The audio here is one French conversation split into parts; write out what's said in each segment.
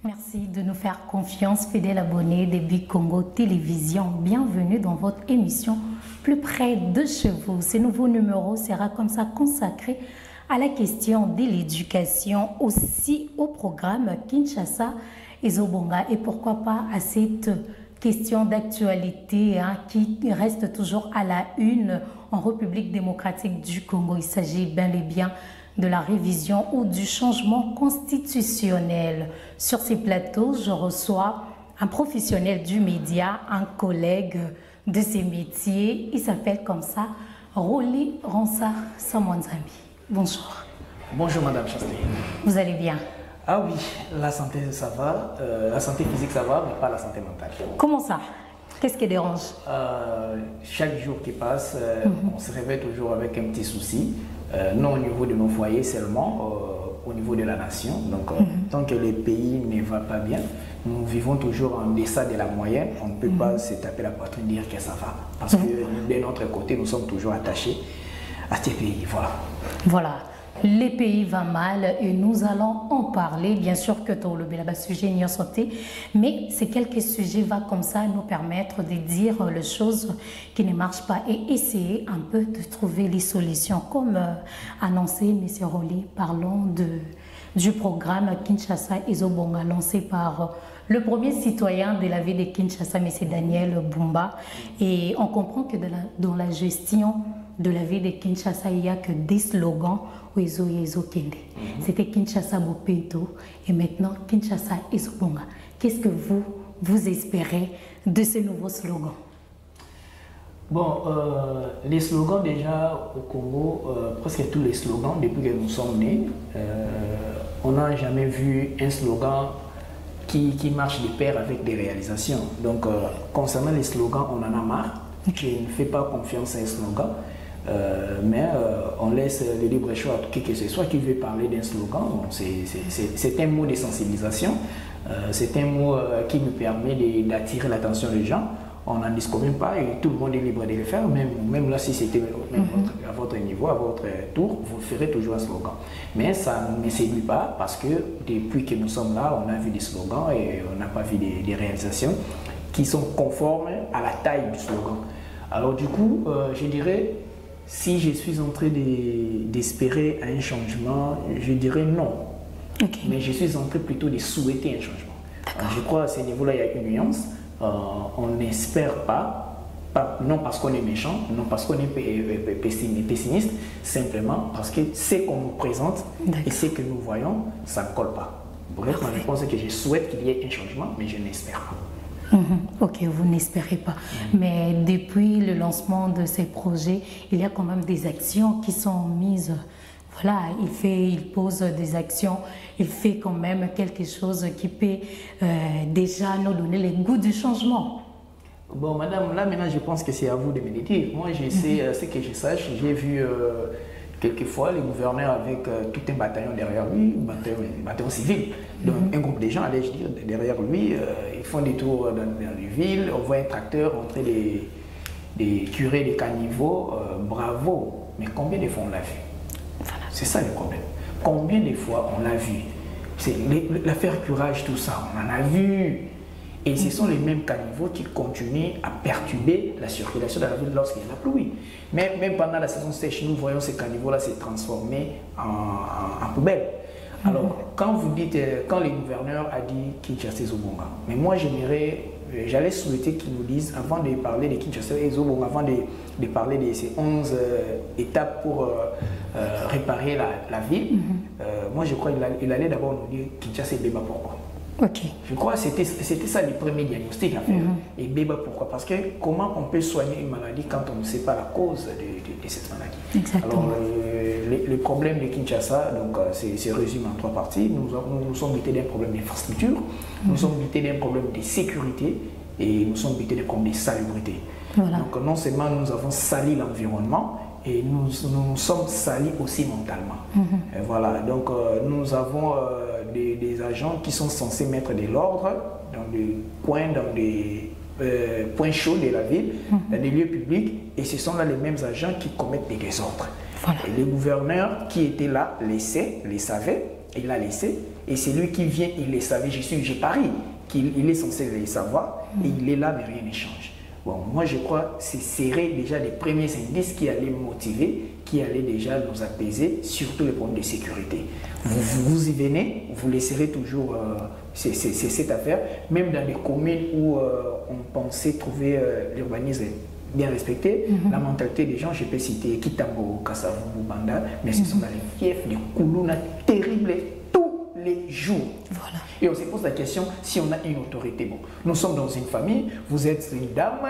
Merci de nous faire confiance, fidèles abonnés des Big Congo Télévision. Bienvenue dans votre émission Plus près de chez vous. Ce nouveau numéro sera comme ça consacré à la question de l'éducation, aussi au programme Kinshasa et Zobonga. Et pourquoi pas à cette question d'actualité qui reste toujours à la une en République démocratique du Congo. Il s'agit bel et bien de la révision ou du changement constitutionnel. Sur ces plateaux, je reçois un professionnel du média, un collègue de ces métiers. Il s'appelle comme ça, Roli Ronsa Samonzambi. Bonjour. Bonjour Madame Chastel. Vous allez bien? Ah oui, la santé ça va, la santé physique ça va, mais pas la santé mentale. Comment ça? Qu'est-ce qui dérange? Chaque jour qui passe, on se réveille toujours avec un petit souci, non au niveau de nos foyers seulement, au niveau de la nation. Donc tant que le pays ne va pas bien, nous vivons toujours en deçà de la moyenne. On ne peut pas se taper la poitrine et dire que ça va. Parce que de notre côté, nous sommes toujours attachés à ces pays. Voilà. Voilà. Les pays vont mal et nous allons en parler. Bien sûr que tout le sujet n'y a sauté, mais ces quelques sujets vont comme ça nous permettre de dire les choses qui ne marchent pas et essayer un peu de trouver les solutions. Comme annoncé, M. Roli, parlons du programme Kinshasa et Zobonga lancé par le premier citoyen de la ville de Kinshasa, M. Daniel Bumba. Et on comprend que dans la gestion de la ville de Kinshasa, il n'y a que des slogans. C'était Kinshasa Bopento et maintenant Kinshasa Ezobonga. Qu'est-ce que vous espérez de ce nouveau slogan? Bon, les slogans déjà au Congo, presque tous les slogans depuis que nous sommes nés, on n'a jamais vu un slogan qui marche de pair avec des réalisations. Donc concernant les slogans, on en a marre. Je ne fais pas confiance à un slogan. Mais on laisse le libre choix à qui que ce soit qui veut parler d'un slogan. Bon, c'est un mot de sensibilisation, c'est un mot qui nous permet d'attirer l'attention des gens. On n'en discrimine pas et tout le monde est libre de le faire. Même là, si c'était à votre niveau, à votre tour, vous ferez toujours un slogan. Mais ça ne séduit pas parce que depuis que nous sommes là, on a vu des slogans et on n'a pas vu des réalisations qui sont conformes à la taille du slogan. Alors du coup, je dirais, si je suis en train d'espérer un changement, je dirais non. Okay. Mais je suis en train plutôt de souhaiter un changement. Je crois à ce niveau-là, il y a une nuance. On n'espère pas, non parce qu'on est méchant, non parce qu'on est pessimiste, simplement parce que ce qu'on nous présente et ce que nous voyons, ça ne colle pas. Bref, ma réponse est que je souhaite qu'il y ait un changement, mais je n'espère pas. Ok, vous n'espérez pas. Mais depuis le lancement de ces projets, il y a quand même des actions qui sont mises. Voilà, il pose des actions, il fait quand même quelque chose qui peut déjà nous donner le goût du changement. Bon, madame, là maintenant je pense que c'est à vous de me le dire. Moi, je sais ce que je sache. J'ai vu quelquefois le gouverneur avec tout un bataillon derrière lui, un bataillon civil. Donc un groupe de gens, allais-je dire, derrière lui, ils font des tours dans les villes, on voit un tracteur entrer des curés, des caniveaux, bravo. Mais combien de fois on l'a vu? Voilà. C'est ça le problème. Combien de fois on l'a vu? C'est l'affaire curage, tout ça, on en a vu. Et ce sont les mêmes caniveaux qui continuent à perturber la circulation dans la ville lorsqu'il y a la pluie. Même pendant la saison sèche, nous voyons ces caniveaux-là se transformer en poubelle. Alors, quand vous dites, quand le gouverneur a dit Kinshasa et Zobonga, mais moi j'allais souhaiter qu'il nous dise, avant de parler de Kinshasa et Zobonga, avant de parler de ces 11 étapes pour réparer la ville, moi je crois qu'il allait d'abord nous dire Kinshasa et Beba pourquoi. Okay. Je crois que c'était ça le premier diagnostic à faire. Et Beba pourquoi? Parce que comment on peut soigner une maladie quand on ne sait pas la cause de cette maladie? Exactement. Alors le problème de Kinshasa se résume en 3 parties. Nous sommes dotés d'un problème d'infrastructure, nous sommes dotés d'un problème de sécurité et nous sommes dotés d'un problème de salubrité. Voilà. Donc non seulement nous avons sali l'environnement, et nous sommes salis aussi mentalement. Et voilà, donc nous avons des agents qui sont censés mettre de l'ordre dans des coins, dans des points chauds de la ville, dans des lieux publics, et ce sont là les mêmes agents qui commettent des désordres. Voilà. Et le gouverneur qui était là les savait, il l'a laissé, Et c'est lui qui vient, il les savait, j'ai pari qu'il est censé les savoir, et il est là, mais rien ne change. Bon, moi je crois que c'est serrer déjà les premiers indices qui allaient motiver, qui allaient déjà nous apaiser, surtout les problèmes de sécurité. Vous y venez, vous laisserez toujours cette affaire, même dans des communes où on pensait trouver l'urbanisme bien respecté, la mentalité des gens, je peux citer Kitambo, Kassavou, Banda, mais ce sont dans les fiefs, des Koulouna terribles tous les jours. Voilà. Et on se pose la question si on a une autorité. Bon, nous sommes dans une famille, vous êtes une dame,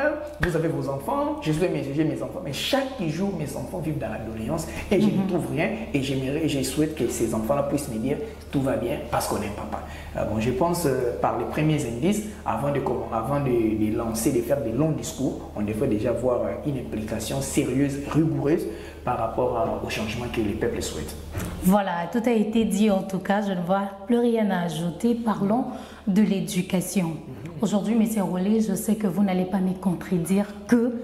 vous avez vos enfants, j'ai mes enfants, mais chaque jour mes enfants vivent dans la doléance et je ne trouve rien et je souhaite que ces enfants-là puissent me dire tout va bien parce qu'on est papa. Bon, je pense par les premiers indices, avant de lancer, de faire des longs discours, on devrait déjà avoir une implication sérieuse, rigoureuse par rapport au changement que les peuples souhaitent. Voilà, tout a été dit en tout cas, je ne vois plus rien à ajouter. Parlons de l'éducation. Aujourd'hui, M. Rollet, je sais que vous n'allez pas me contredire que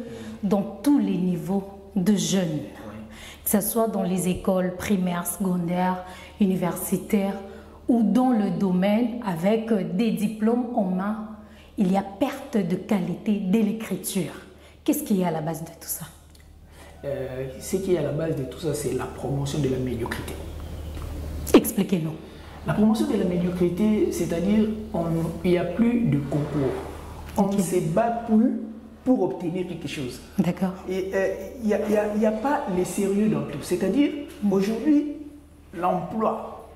dans tous les niveaux de jeunes, que ce soit dans les écoles primaires, secondaires, universitaires ou dans le domaine avec des diplômes en main, il y a perte de qualité de l'écriture. Qu'est-ce qui est à la base de tout ça? Ce qui est à la base de tout ça, c'est la promotion de la médiocrité. Expliquez-nous. La promotion de la médiocrité, c'est-à-dire il n'y a plus de concours. On ne se bat plus pour obtenir quelque chose. D'accord. Et il n'y a pas le sérieux dans tout. C'est-à-dire, aujourd'hui, l'emploi,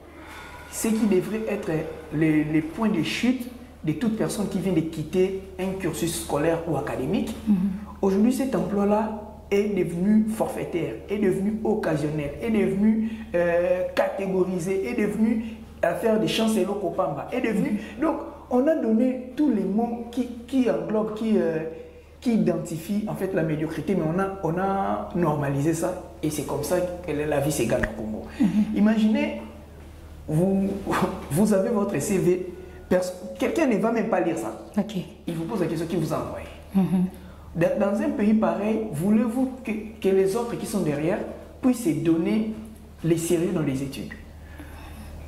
ce qui devrait être les points de chute de toute personne qui vient de quitter un cursus scolaire ou académique. Aujourd'hui, cet emploi-là est devenu forfaitaire, est devenu occasionnel, est devenu catégorisé, est devenu affaire des chancellots Kopamba, est devenu... Donc, on a donné tous les mots qui englobent, qui identifient en fait la médiocrité, mais on a normalisé ça et c'est comme ça que la vie se gagne au Congo. Imaginez, vous avez votre CV, quelqu'un ne va même pas lire ça. Il vous pose la question qui vous a envoyé. Dans un pays pareil, voulez-vous que les autres qui sont derrière puissent se donner les sérieux dans les études?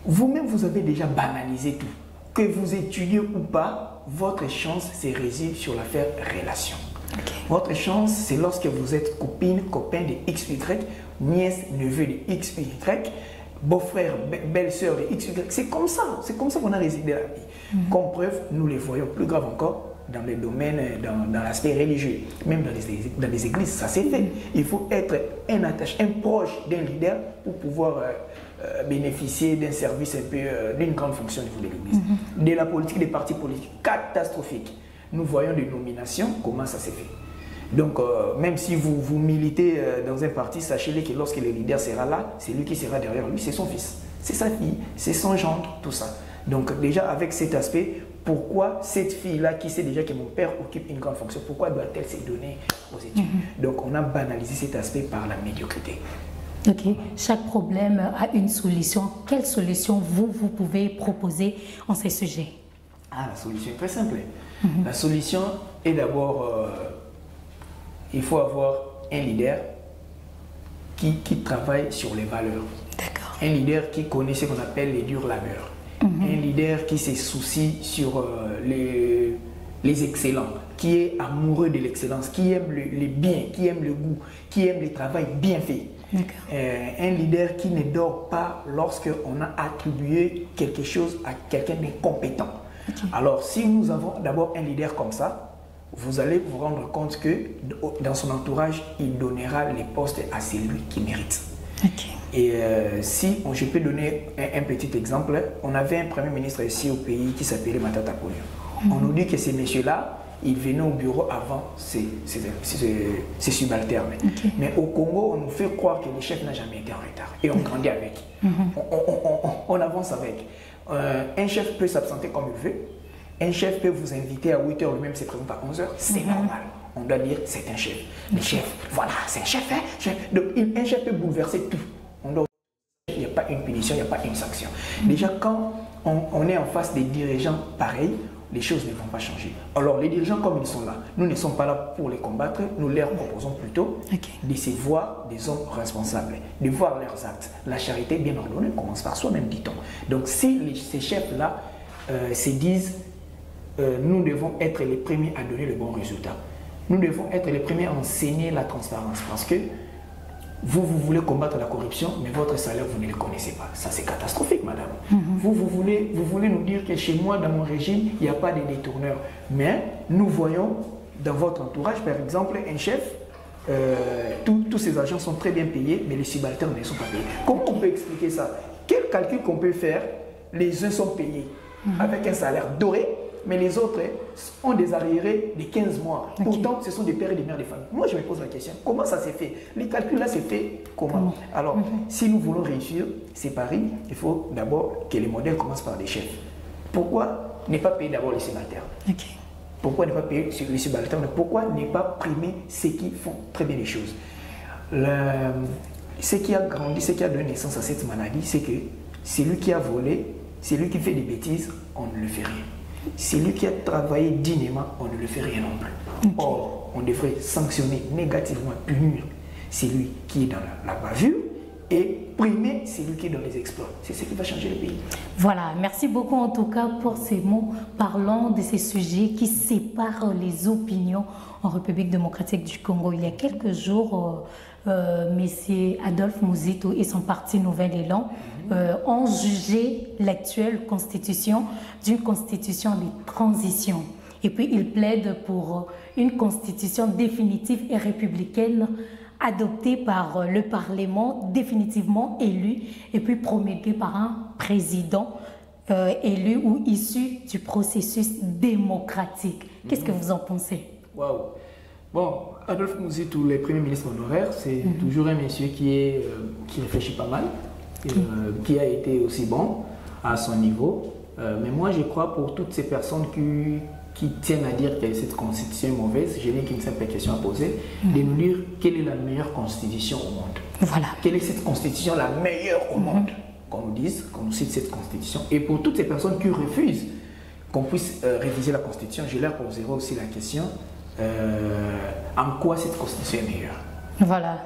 Vous-même, vous avez déjà banalisé tout. Que vous étudiez ou pas, votre chance se résume sur l'affaire relation. Votre chance, c'est lorsque vous êtes copine, copain de XY, nièce, neveu de XY, beau-frère, belle-sœur de XY. C'est comme ça qu'on a résidé la vie. Comme preuve, nous les voyons plus grave encore dans les domaines, dans l'aspect religieux, même dans les églises, ça s'est fait. Il faut être un proche d'un leader pour pouvoir bénéficier d'un service un peu, d'une grande fonction au niveau de l'église. De la politique, des partis politiques, catastrophique. Nous voyons des nominations, comment ça s'est fait. Donc, même si vous militez dans un parti, sachez-le que lorsque le leader sera là, c'est lui qui sera derrière lui, c'est son fils, c'est sa fille, c'est son gendre, tout ça. Donc, déjà, avec cet aspect, pourquoi cette fille-là, qui sait déjà que mon père occupe une grande fonction, pourquoi doit-elle se donner aux études? Donc, on a banalisé cet aspect par la médiocrité. Ok. Chaque problème a une solution. Quelle solution vous pouvez proposer en ces sujets? La solution est très simple. La solution est d'abord, il faut avoir un leader qui travaille sur les valeurs. Un leader qui connaît ce qu'on appelle les durs labeurs. Un leader qui se soucie sur les excellents, qui est amoureux de l'excellence, qui aime les biens, qui aime le goût, qui aime le travail bien fait. Un leader qui ne dort pas lorsqu'on a attribué quelque chose à quelqu'un d'incompétent. Alors, si nous avons d'abord un leader comme ça, vous allez vous rendre compte que dans son entourage, il donnera les postes à celui qui mérite. Et si je peux donner un petit exemple, on avait un premier ministre ici au pays qui s'appelait Matata Ponyo. On nous dit que ces messieurs-là, ils venaient au bureau avant ses subalternes. Mais au Congo, on nous fait croire que le chef n'a jamais été en retard. Et on grandit avec. On avance avec. Un chef peut s'absenter comme il veut. Un chef peut vous inviter à 8 h, lui-même se présente à 11 h. C'est normal. On doit dire c'est un chef. Le chef, voilà, c'est un chef. Donc, un chef peut bouleverser tout. Il n'y a pas une punition, il n'y a pas une sanction. Déjà, quand on est en face des dirigeants pareils, les choses ne vont pas changer. Alors les dirigeants comme ils sont là, nous ne sommes pas là pour les combattre, nous leur proposons plutôt de se voir des hommes responsables, de voir leurs actes. La charité bien ordonnée commence par soi-même, dit-on. Donc si ces chefs-là se disent nous devons être les premiers à donner le bon résultat, nous devons être les premiers à enseigner la transparence, parce que vous voulez combattre la corruption, mais votre salaire, vous ne le connaissez pas. Ça, c'est catastrophique, madame. Vous voulez nous dire que chez moi, dans mon régime, il n'y a pas de détourneurs. Mais nous voyons dans votre entourage, par exemple, un chef, tous ces agents sont très bien payés, mais les subalternes ne sont pas payés. Comment on peut expliquer ça? Quel calcul qu'on peut faire? Les uns sont payés avec un salaire doré, mais les autres ont des arriérés de 15 mois. Pourtant, ce sont des pères et des mères de famille. Moi, je me pose la question, comment ça s'est fait? Les calculs là, c'est fait comment? Alors, si nous voulons réussir ces paris, il faut d'abord que les modèles commencent par des chefs. Pourquoi ne pas payer d'abord les subalternes? Pourquoi ne pas payer les subalternes? Pourquoi ne pas primer ceux qui font très bien les choses? Ce qui a grandi, ce qui a donné naissance à cette maladie, c'est que celui qui a volé, celui qui fait des bêtises, on ne le fait rien. Celui qui a travaillé dignement, on ne le fait rien non plus. Or, on devrait sanctionner négativement, punir celui qui est dans la bavure et primer celui qui est dans les exploits. C'est ce qui va changer le pays. Voilà, merci beaucoup en tout cas pour ces mots. Parlons de ces sujets qui séparent les opinions en République démocratique du Congo. Il y a quelques jours, M. Adolphe Muzito et son parti Nouvel Élan ont jugé l'actuelle constitution d'une constitution de transition. Et puis ils plaident pour une constitution définitive et républicaine adoptée par le Parlement, définitivement élu, et puis promulguée par un président élu ou issu du processus démocratique. Qu'est-ce que vous en pensez? Waouh! Bon, Adolphe Muzito, le premier ministre honoraire, c'est toujours un monsieur qui réfléchit pas mal, qui a été aussi bon à son niveau. Mais moi, je crois pour toutes ces personnes qui tiennent à dire que cette constitution est mauvaise, je n'ai qu'une simple question à poser, de nous dire quelle est la meilleure constitution au monde. Voilà. Quelle est cette constitution la meilleure au monde? Qu'on nous dise, qu'on nous cite cette constitution. Et pour toutes ces personnes qui refusent qu'on puisse réviser la constitution, je leur poserai aussi la question, en quoi cette constitution est meilleure? Voilà.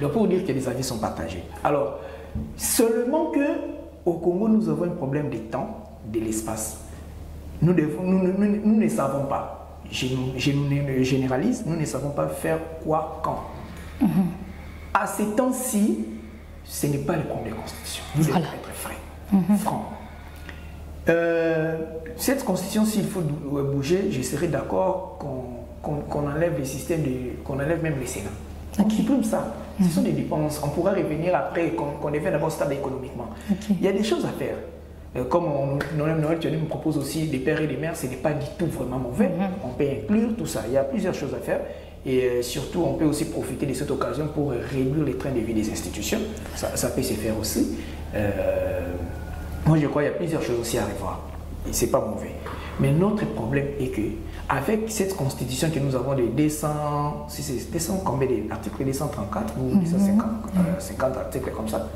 Donc pour dire que les avis sont partagés. Alors, seulement que au Congo, nous avons un problème de temps, de l'espace. Nous ne savons pas, je généralise, nous ne savons pas faire quoi, quand. À ces temps-ci, ce n'est pas le problème de constitution. Nous devons être francs. Cette constitution, s'il faut bouger, je serais d'accord qu'on enlève le système, qu'on enlève même le Sénat. On supprime ça. Ce sont des dépenses. On pourra revenir après, qu'on devienne d'abord stable économiquement. Il y a des choses à faire. Comme Noël Tuani me propose aussi des pères et des mères, ce n'est pas du tout vraiment mauvais. On peut inclure tout ça. Il y a plusieurs choses à faire. Et surtout, on peut aussi profiter de cette occasion pour réduire les trains de vie des institutions. Ça peut se faire aussi. Moi, je crois qu'il y a plusieurs choses aussi à revoir. Et ce n'est pas mauvais. Mais notre problème est que, avec cette constitution que nous avons de 200, combien d'articles, 234 ou 250 articles comme ça,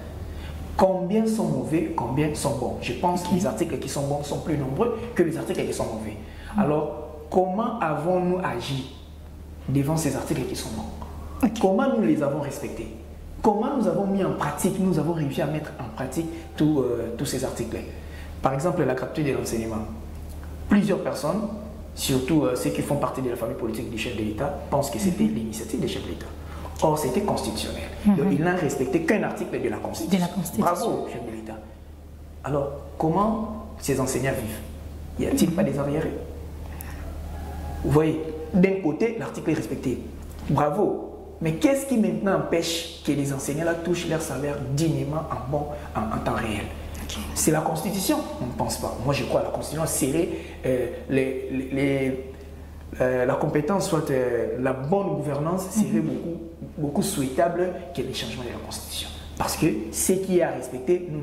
combien sont mauvais, combien sont bons? Je pense que les articles qui sont bons sont plus nombreux que les articles qui sont mauvais. Alors, comment avons-nous agi devant ces articles qui sont bons? Comment nous les avons respectés? Comment nous avons mis en pratique, nous avons réussi à mettre en pratique tous ces articles? Par exemple, la gratuité de l'enseignement. Plusieurs personnes, surtout ceux qui font partie de la famille politique du chef de l'État, pensent que c'était l'initiative du chef de l'État. Or, c'était constitutionnel. Donc, il n'a respecté qu'un article de la Constitution. Bravo, chef de l'État. Alors, comment ces enseignants vivent? Y a-t-il pas des arriérés? Vous voyez, d'un côté, l'article est respecté. Bravo. Mais qu'est-ce qui maintenant empêche que les enseignants-là touchent leur salaire dignement en temps réel? C'est la Constitution? On ne pense pas. Moi, je crois que la Constitution serait la compétence, soit la bonne gouvernance, serait beaucoup souhaitable que les changements de la Constitution. Parce que ce qui est à respecter, nous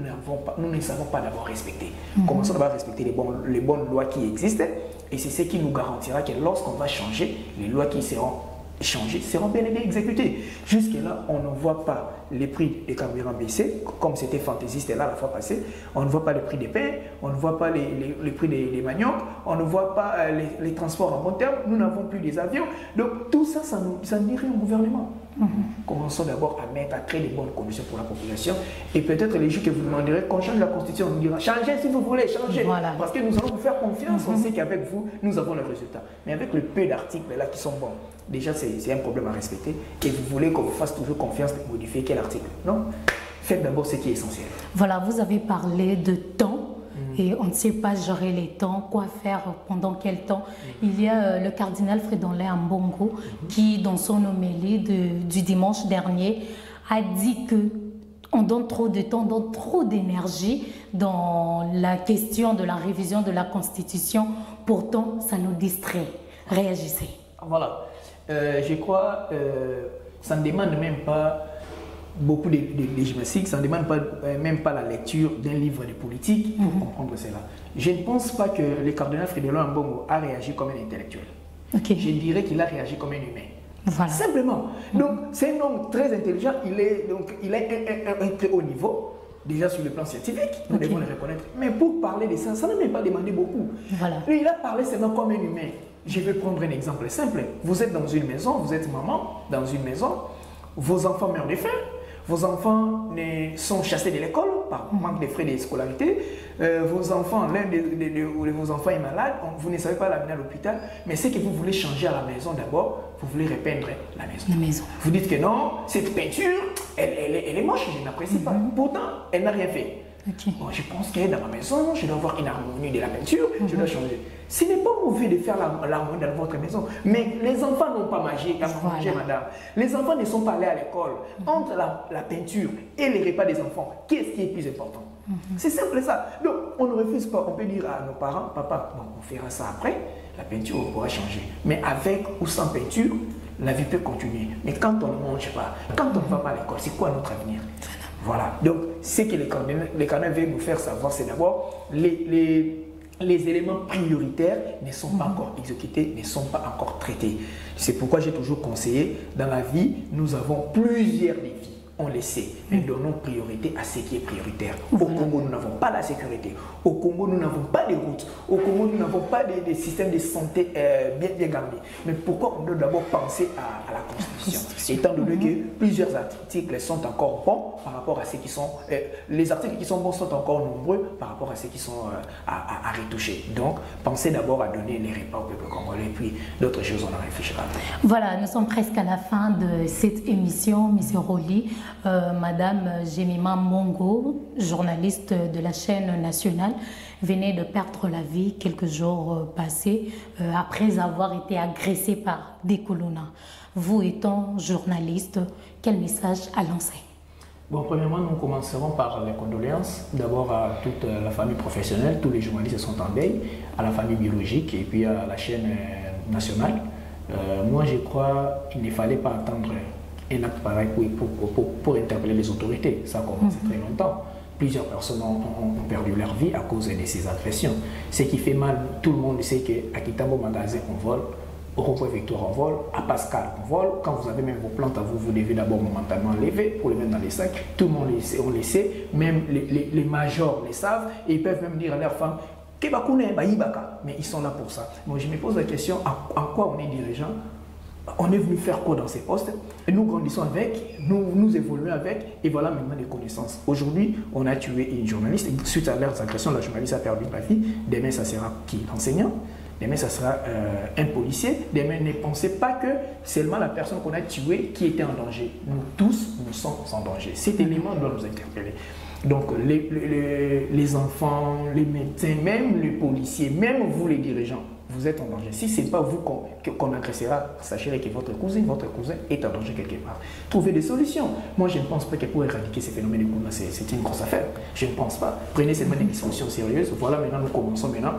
ne savons pas d'abord respecter. Commençons d'abord à respecter les bonnes lois qui existent, et c'est ce qui nous garantira que lorsqu'on va changer, les lois qui seront échangés seront bien et bien exécutés. Jusque-là, on ne voit pas les prix des carburants baisser, comme c'était fantaisiste là la fois passée. On ne voit pas les prix des pains, on ne voit pas les prix des maniocs, on ne voit pas les transports en bon terme, nous n'avons plus des avions. Donc tout ça, ça ne dit rien au gouvernement. Commençons d'abord à créer des bonnes conditions pour la population. Et peut-être les jours que vous demanderez qu'on change la constitution, on nous dira changez si vous voulez, changez. Voilà. Parce que nous allons vous faire confiance, on sait qu'avec vous, nous avons le résultat. Mais avec le peu d'articles là qui sont bons, déjà c'est un problème à respecter. Et vous voulez qu'on vous fasse toujours confiance de modifier quel article? Non, faites d'abord ce qui est essentiel. Voilà, vous avez parlé de temps. Et on ne sait pas gérer les temps, quoi faire pendant quel temps. Il y a le cardinal Fridolin Ambongo qui, dans son homélie du dimanche dernier, a dit que on donne trop de temps, on donne trop d'énergie dans la question de la révision de la Constitution. Pourtant, ça nous distrait. Réagissez. Voilà. Je crois ça ne demande même pas beaucoup de gymnastique, ça ne demande même pas la lecture d'un livre de politique pour comprendre cela. Je ne pense pas que le cardinal Fridolin Ambongo a réagi comme un intellectuel. Je dirais qu'il a réagi comme un humain. Voilà. Simplement. Donc, c'est un homme très intelligent, il a un très haut niveau, déjà sur le plan scientifique, nous devons le reconnaître. Mais pour parler de ça, ça ne m'a pas demandé beaucoup. Voilà. Lui, il a parlé seulement comme un humain. Je vais prendre un exemple simple. Vous êtes dans une maison, vous êtes maman dans une maison, vos enfants meurent de faim. Vos enfants sont chassés de l'école par manque de frais de scolarité. Vos enfants, l'un de vos enfants est malade, vous ne savez pas l'amener à l'hôpital, mais c'est que vous voulez changer à la maison d'abord, vous voulez repeindre la maison. Vous dites que non, cette peinture, elle est moche, je n'apprécie pas. Pourtant, elle n'a rien fait. Bon, je pense que dans ma maison, je dois avoir une harmonie de la peinture, je dois changer. Ce n'est pas mauvais de faire l'harmonie dans votre maison, mais les enfants n'ont pas mangé, madame. Les enfants ne sont pas allés à l'école. Entre la peinture et les repas des enfants, qu'est-ce qui est plus important? C'est simple ça. Donc, on ne refuse pas. On peut dire à nos parents, papa, bon, on fera ça après, la peinture on pourra changer. Mais avec ou sans peinture, la vie peut continuer. Mais quand on ne mange pas, quand on ne va pas à l'école, c'est quoi notre avenir? Voilà. Donc, ce que les cardinaux veulent nous faire savoir, c'est d'abord les éléments prioritaires ne sont pas encore exécutés, ne sont pas encore traités. C'est pourquoi j'ai toujours conseillé, dans la vie, nous avons plusieurs défis. On le sait, mais donnons priorité à ce qui est prioritaire. Au Congo, nous n'avons pas la sécurité. Au Congo, nous n'avons pas de routes. Au Congo, nous n'avons pas de systèmes de santé bien gardés. Mais pourquoi on doit d'abord penser à la Constitution? Étant donné que plusieurs articles sont encore bons par rapport à ceux qui sont... les articles qui sont bons sont encore nombreux par rapport à ceux qui sont à retoucher. Donc, pensez d'abord à donner les repas au peuple congolais, puis d'autres choses, on en réfléchira. Voilà, nous sommes presque à la fin de cette émission, M. Roli. Madame Jemima Mongo, journaliste de la chaîne nationale, venait de perdre la vie quelques jours passés après avoir été agressée par des colonnades. Vous étant journaliste, quel message à lancer? Bon, premièrement, nous commencerons par les condoléances. D'abord à toute la famille professionnelle, tous les journalistes sont en deuil, à la famille biologique et puis à la chaîne nationale. Moi, je crois qu'il ne fallait pas attendre un acte pareil pour interpeller les autorités. Ça a commencé très longtemps. Plusieurs personnes ont perdu leur vie à cause de ces agressions. Ce qui fait mal, tout le monde sait qu'à Kitambo Magasin, on vole, au Rond-Point Victoire, on vole, à Pascal, on vole. Quand vous avez même vos plantes à vous, vous devez d'abord momentanément lever pour les mettre dans les sacs. Tout le monde on le sait, même les majors le savent, et ils peuvent même dire à leurs femmes, mais ils sont là pour ça. Moi, je me pose la question, en quoi on est dirigeant? On est venu faire quoi dans ces postes? Et nous grandissons avec, nous évoluons avec, et voilà maintenant des connaissances. Aujourd'hui, on a tué une journaliste, suite à leurs agressions, la journaliste a perdu sa vie. Demain, ça sera qui? L'enseignant. Demain, ça sera un policier. Demain, ne pensez pas que seulement la personne qu'on a tuée qui était en danger. Nous tous, nous sommes en danger. Cet élément doit nous interpeller. Donc, les enfants, les médecins, même les policiers, même vous les dirigeants, vous êtes en danger. Si ce n'est pas vous qu'on agressera, sachez que votre cousin est en danger quelque part. Trouvez des solutions. Moi, je ne pense pas que pour éradiquer ces phénomènes de Kouna, c'est une grosse affaire. Je ne pense pas. Prenez seulement des solutions sérieuses. Voilà, maintenant, nous commençons maintenant.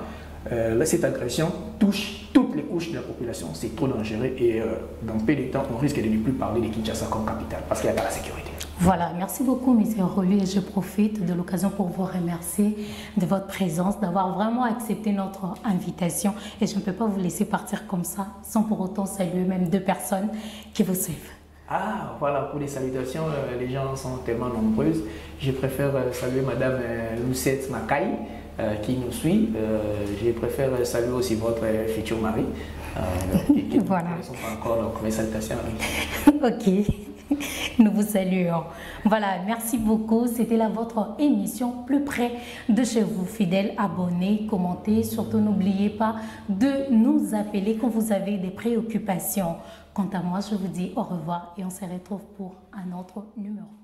Là, cette agression touche toutes les couches de la population. C'est trop dangereux et dans peu de temps, on risque de ne plus parler de Kinshasa comme capitale parce qu'il n'y a pas la sécurité. Voilà, merci beaucoup, M. Rolu, et je profite de l'occasion pour vous remercier de votre présence, d'avoir vraiment accepté notre invitation. Et je ne peux pas vous laisser partir comme ça, sans pour autant saluer même 2 personnes qui vous suivent. Ah, voilà, pour les salutations, les gens sont tellement nombreuses. Je préfère saluer Madame Lucette Makai, qui nous suit. Je préfère saluer aussi votre futur mari, qui voilà. ne sont pas encore, donc mes salutations. Ok. Nous vous saluons. Voilà, merci beaucoup. C'était là votre émission Plus près de chez vous. Fidèles abonnés, commentez. Surtout, n'oubliez pas de nous appeler quand vous avez des préoccupations. Quant à moi, je vous dis au revoir et on se retrouve pour un autre numéro.